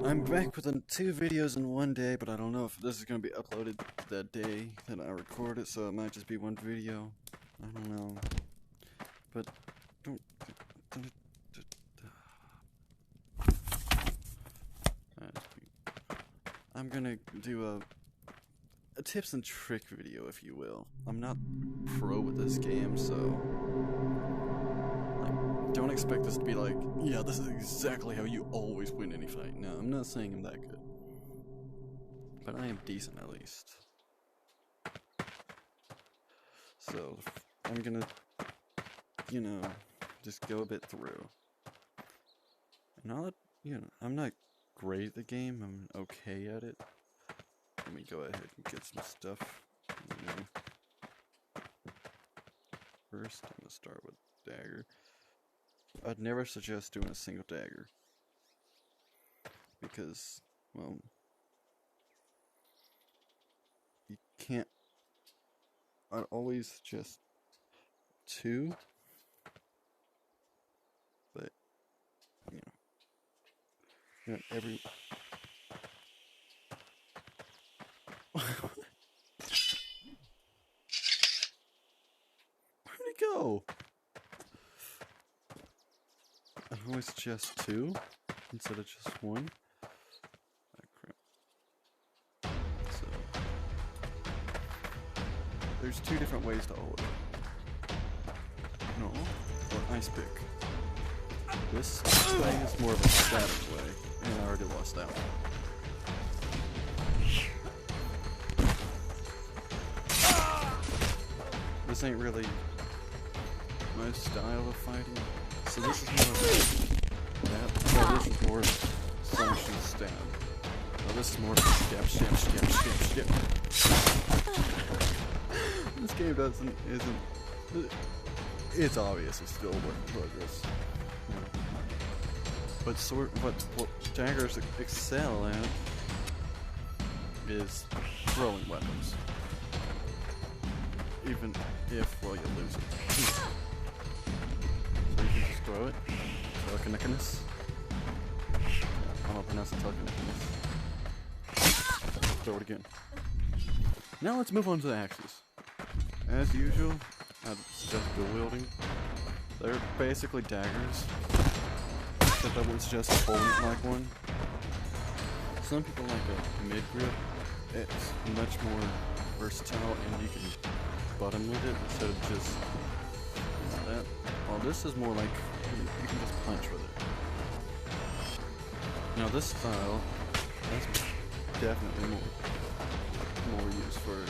I'm back with 2 videos in one day, but I don't know if this is going to be uploaded that day that I record it, so it might just be one video. I don't know. But don't. I'm gonna do a tips and trick video, if you will. I'm not pro with this game, so like, don't expect this to be like, yeah, this is exactly how you always win any fight. No, I'm not saying I'm that good, but I am decent at least. So I'm gonna, just go a bit through. And I'm not great at the game. I'm okay at it. Let me go ahead and get some stuff. First, I'm gonna start with dagger. I'd never suggest doing a single dagger because, well, you can't. I'd always suggest 2, but not every. Where'd it go? I always suggest 2 instead of just 1. Oh, crap. So there's 2 different ways to hold it. No, or ice pick. This way is more of a static way, and I already lost that one. This ain't really my style of fighting. So this is more of that. Well, this is more slash and stab. Well, this is more stab. This game isn't. It's obvious it's still a work in progress. But what daggers excel at is throwing weapons. Even if, well, you lose it. So you can just throw it. Telekinesis. I don't pronounce it telekinesis. Throw it again. Now let's move on to the axes. As usual, I'd suggest dual wielding. They're basically daggers, except I would suggest holding it like one. Some people like a mid grip. It's much more versatile, and you can button with it instead of just that. Well, this is more like you can just punch with it. Now this style, that's definitely more used for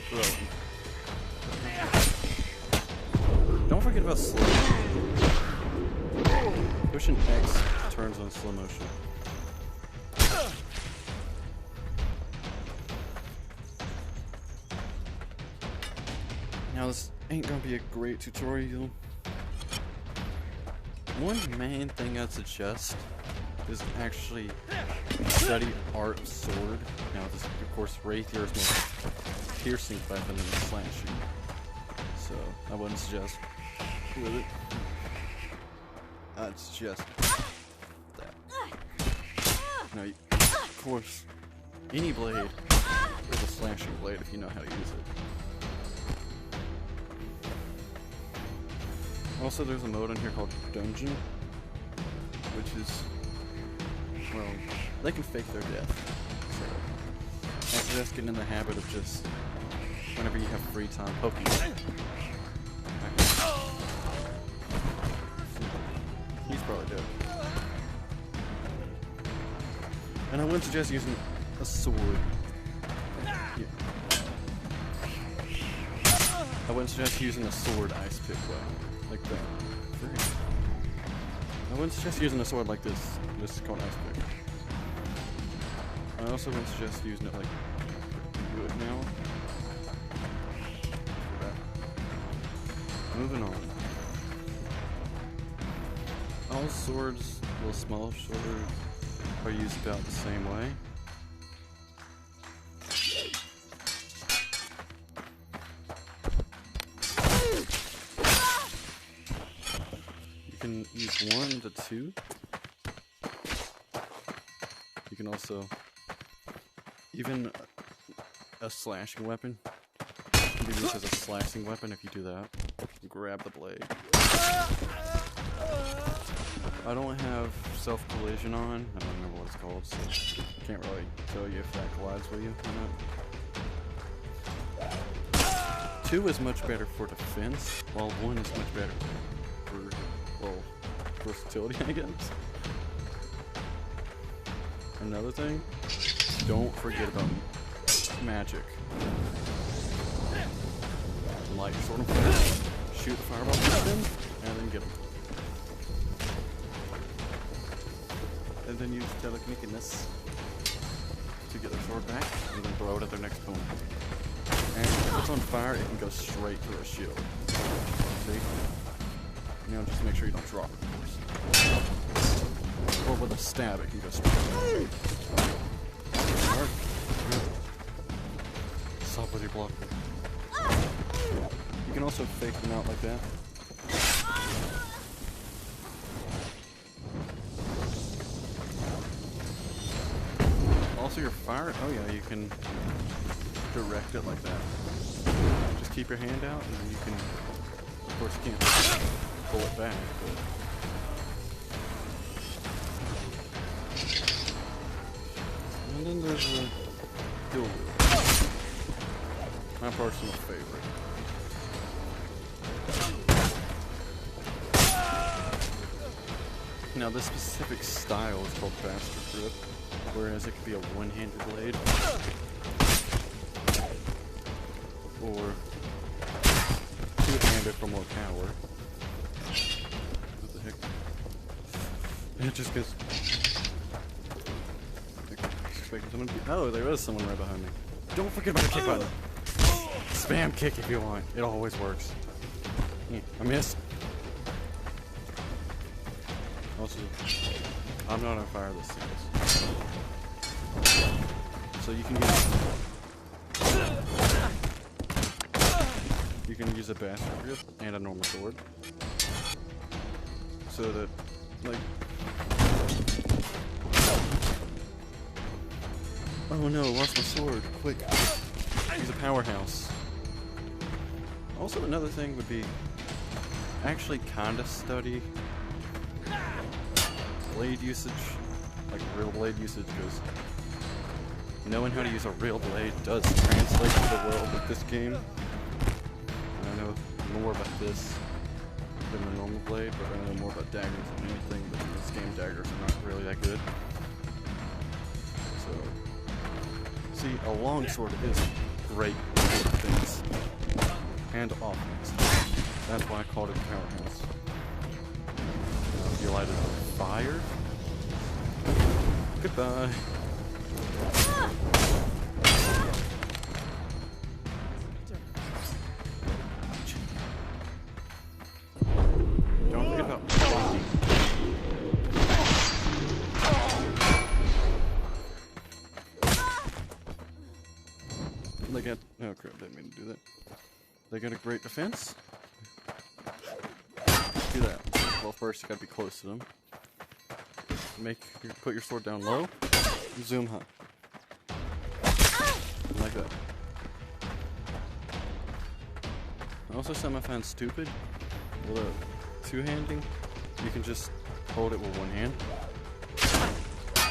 throwing. Don't forget about slow motion. Pushing X turns on slow motion. Now this ain't gonna be a great tutorial. One main thing I'd suggest is actually study art of sword. Now this, of course, Rapier is more piercing weapon than slashing, so I wouldn't suggest with it. I'd suggest that. Now, of course, any blade is a slashing blade if you know how to use it. Also, there's a mode in here called Dungeon, which is, well, they can fake their death. So I suggest getting in the habit of just, whenever you have free time, poking. He's probably dead. And I wouldn't suggest using a sword. Yeah. I wouldn't suggest using a sword ice pick way. Like that. I wouldn't suggest using a sword like this. This is called ice pick. I also wouldn't suggest using it like wood now. Moving on. All swords, well, small swords, are used about the same way. You can use 1 to 2. You can also, even a slashing weapon can be used as a slashing weapon if you do that. You grab the blade. I don't have self-collision on. I don't remember what it's called, so I can't really tell you if that collides with you or not. 2 is much better for defense, while 1 is much better for, well, versatility, I guess. Another thing, don't forget about magic. Light your sword and fire, shoot the fireball at them, and then get them. And then use telekinesis to get their sword back, and then throw it at their next opponent. And if it's on fire, it can go straight through a shield. See? You know, just make sure you don't drop it, of course. Or with a stab, it can go straight. Stop with your block. You can also fake them out like that. Also your fire, oh yeah, you can direct it like that. Just keep your hand out and then you can, of course you can't pull it back, but... And then there's the dual wield. My personal favorite. Now this specific style is called faster grip, whereas it could be a one-handed blade, or two-handed for more power. What the heck? It just goes... Expecting someone to be... Oh, there is someone right behind me. Don't forget about the kick button. Spam kick if you want. It always works. I missed. Also, I'm not on fire this series. So you can use a bastard grip and a normal sword. So that, like... Oh no, lost my sword. Quick. Use a powerhouse. Also, another thing would be actually kinda study blade usage, like real blade usage, because knowing how to use a real blade does translate to the world of this game. I know more about this than the normal blade, but I know more about daggers than anything, but in this game daggers are not really that good. So, see, a longsword is great for defense and offense. That's why I called it powerhouse. If you light it on fire, goodbye. Don't forget about blocking. They got... Oh crap, didn't mean to do that. They got a great defense. Do that. Well, first you gotta be close to them. Put your sword down low. Zoom high. Like that. Also, something I find stupid with a two-handing, you can just hold it with one hand.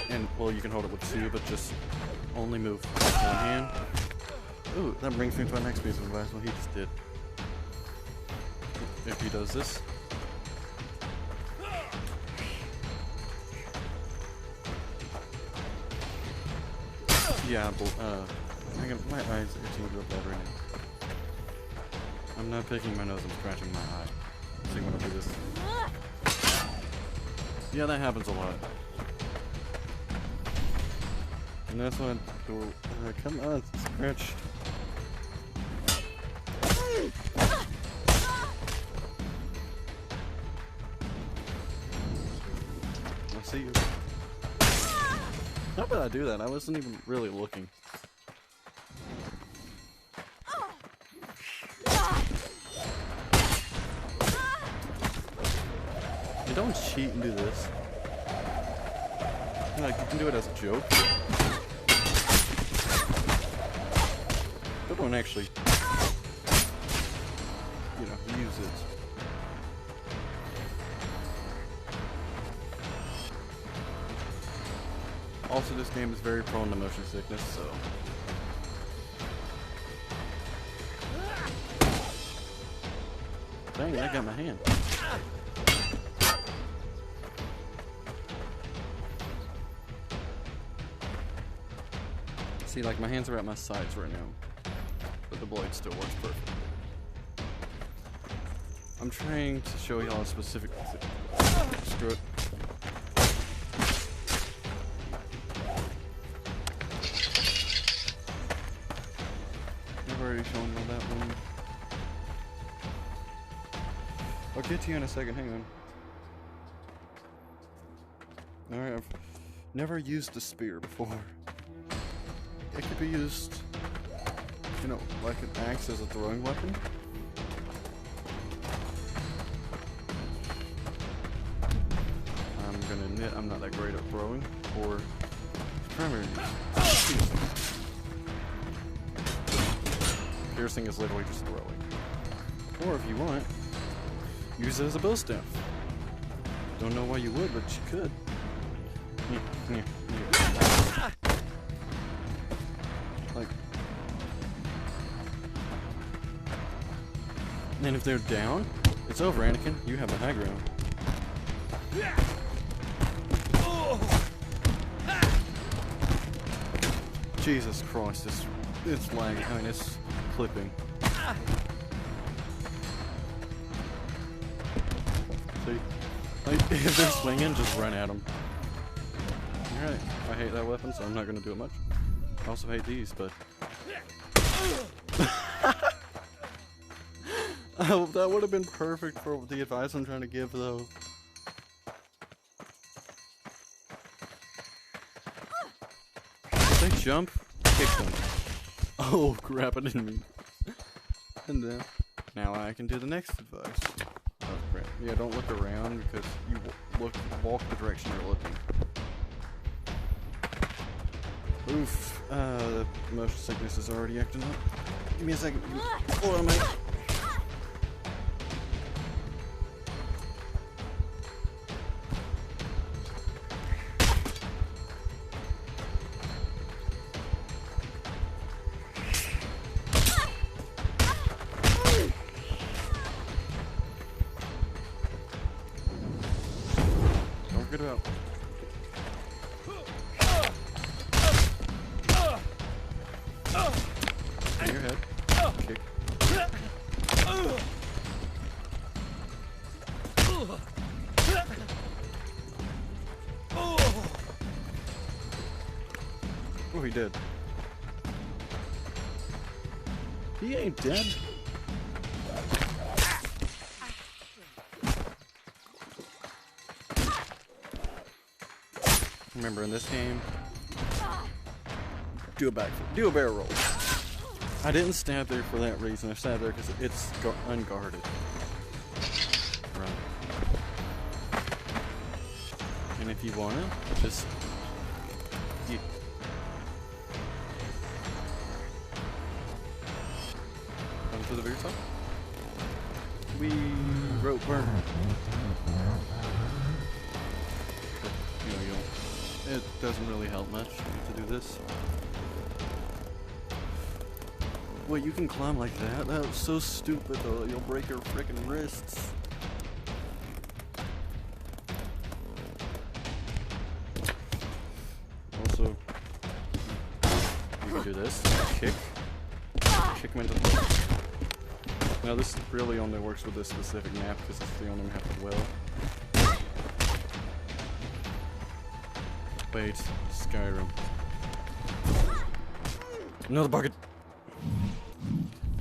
And, well, you can hold it with two, but just only move with one hand. Ooh, that brings me to my next piece of advice, what he just did. If he does this. Yeah, my eyes are itching real bad right now. I'm not picking my nose, I'm scratching my eye. See when I do this. Yeah, that happens a lot. And that's why come on, scratch. I'll see you. How did I do that? I wasn't even really looking. You don't cheat and do this. Like, you can do it as a joke. But don't actually, you know, use it. Also, this game is very prone to motion sickness, so... Dang, I got my hand. See, like, my hands are at my sides right now, but the blade still works perfectly. I'm trying to show y'all a specific... Screw it. I've already shown y'all that one. I'll get to you in a second, hang on. Alright, I've never used a spear before. It could be used, you know, like an axe as a throwing weapon. I'm gonna admit I'm not that great at throwing, or primary use. Piercing is literally just throwing. Or if you want, use it as a bow staff. Don't know why you would, but you could. Like, and if they're down, it's over, Anakin. You have the high ground. Jesus Christ, it's lagging. I mean, it's clipping. See, like, if they're swinging, just run at them. Alright, I hate that weapon, so I'm not gonna do it much. I also hate these, but... Oh, that would have been perfect for the advice I'm trying to give, though. If they jump, kick them. Oh crap, I didn't mean... And then, now I can do the next advice. Oh crap. Yeah, don't look around, because you walk the direction you're looking. Oof, the motion sickness is already acting up. Give me a second. Hold on, mate. Don't forget about... your head. Kick. Oh, he did. He ain't dead. Remember, in this game, do a backflip, do a barrel roll. I didn't stab there for that reason. I stabbed there because it's unguarded. Right. And if you want to, just... Come to the very top. We rope burn. You know, it doesn't really help much to do this. Wait, you can climb like that? That was so stupid though, you'll break your freaking wrists. Also, you can do this. Kick him into the... Now this really only works with this specific map because it's the only map as well. Wait, Skyrim. Another bucket!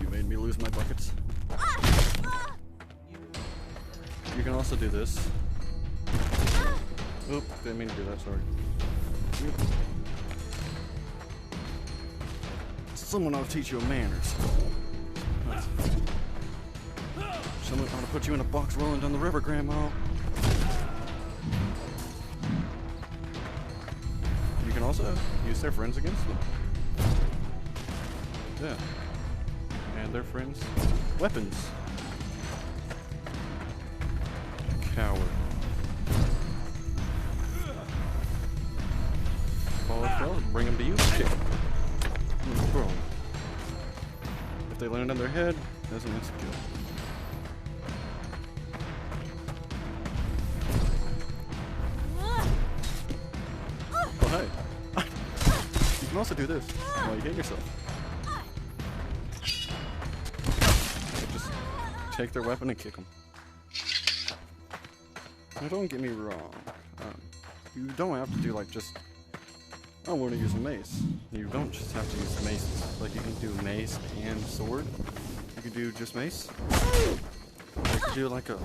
You made me lose my buckets. You can also do this. Oop, didn't mean to do that, sorry. Someone ought to teach you manners. Someone ought to put you in a box rolling down the river, Grandma. also use their friends against them. Yeah. And their friends' weapons. Coward. Ball as well, bring them to you, kick them. Throw them. If they land on their head, that's an instant kill. Oh hey. You can also do this while you hit yourself. Just take their weapon and kick them. Now don't get me wrong. You don't have to do like just, I want to use a mace. You don't just have to use maces. Like you can do mace and sword. You can do just mace. You can do like a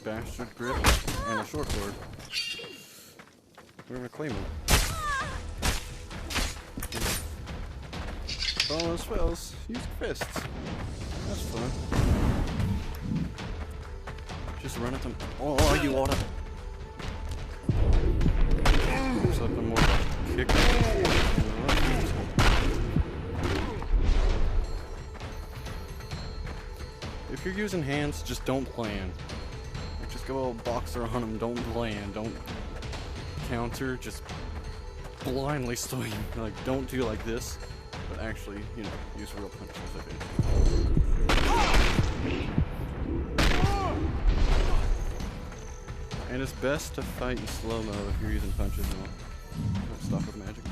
bastard grip and a short sword. We're gonna claim them. Bonus spells. Use fists. That's fun. Just run at them. Oh, you oughta. Something more kick. If you're using hands, just don't plan. Like, just go all boxer on them. Don't plan. Don't counter. Just blindly swing. Like, don't do like this, but actually, you know, use real punches. I think. And it's best to fight in slow-mo if you're using punches and all. Don't stop with magic.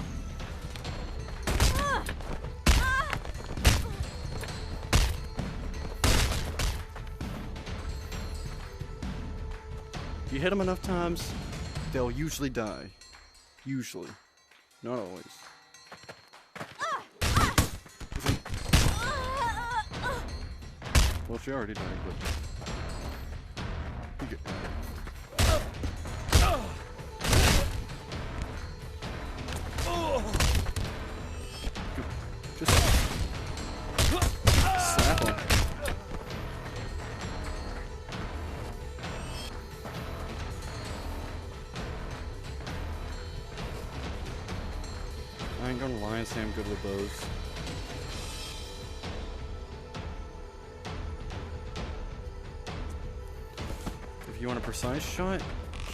If you hit them enough times, they'll usually die. Usually. Not always. Well, she already died, but... You get... Just slap him. I ain't gonna lie and say I'm good with bows. If you want a precise shot,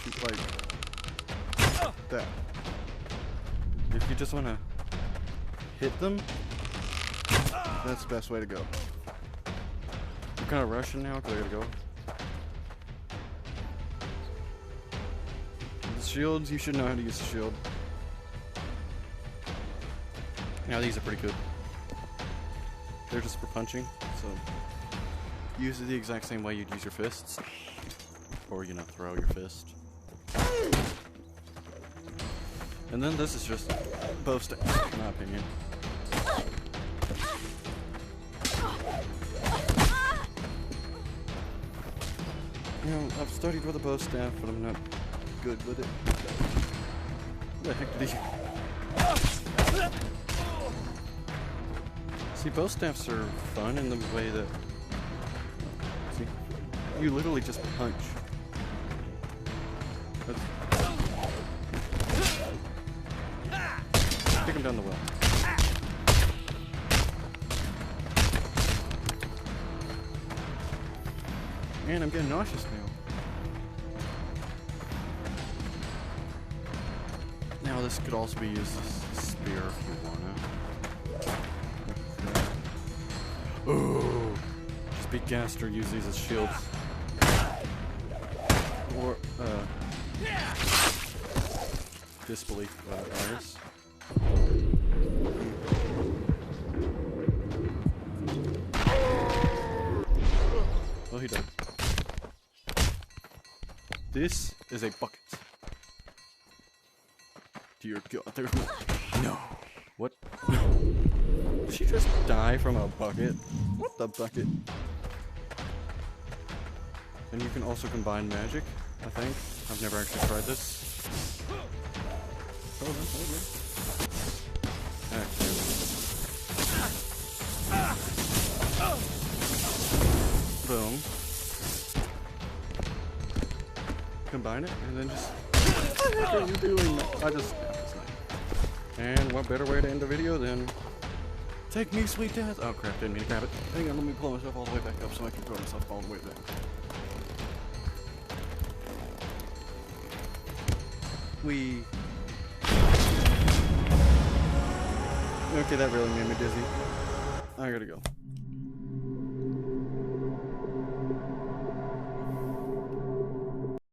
shoot like that. If you just wanna hit them, that's the best way to go. I'm kind of rushing now because I gotta go. The shields, you should know how to use the shield. Now these are pretty good. They're just for punching, so use it the exact same way you'd use your fists. Or, you know, throw your fist. And then this is just bow staff, in my opinion. You know, I've studied with a bow staff, but I'm not good with it. What the heck did he... See, bow staffs are fun in the way that... See, you literally just punch. That's... Kick him down the well. Man, I'm getting nauseous now. Now this could also be used as a spear if you wanna. Ooh! Just be gassed or use these as shields. Or, disbelief virus. Oh, he died. This is a bucket. Dear God, there's no. What? Did she just die from a bucket? What the bucket? And you can also combine magic, I think. I've never actually tried this. Oh, that's okay. Actually. Boom. Combine it, and then just... What the heck are you doing? I just snapped his neck. And what better way to end the video than take me, sweet death. Oh crap, didn't mean to grab it. Hang on, let me pull myself all the way back up so I can throw myself all the way down. Okay, that really made me dizzy. I gotta go.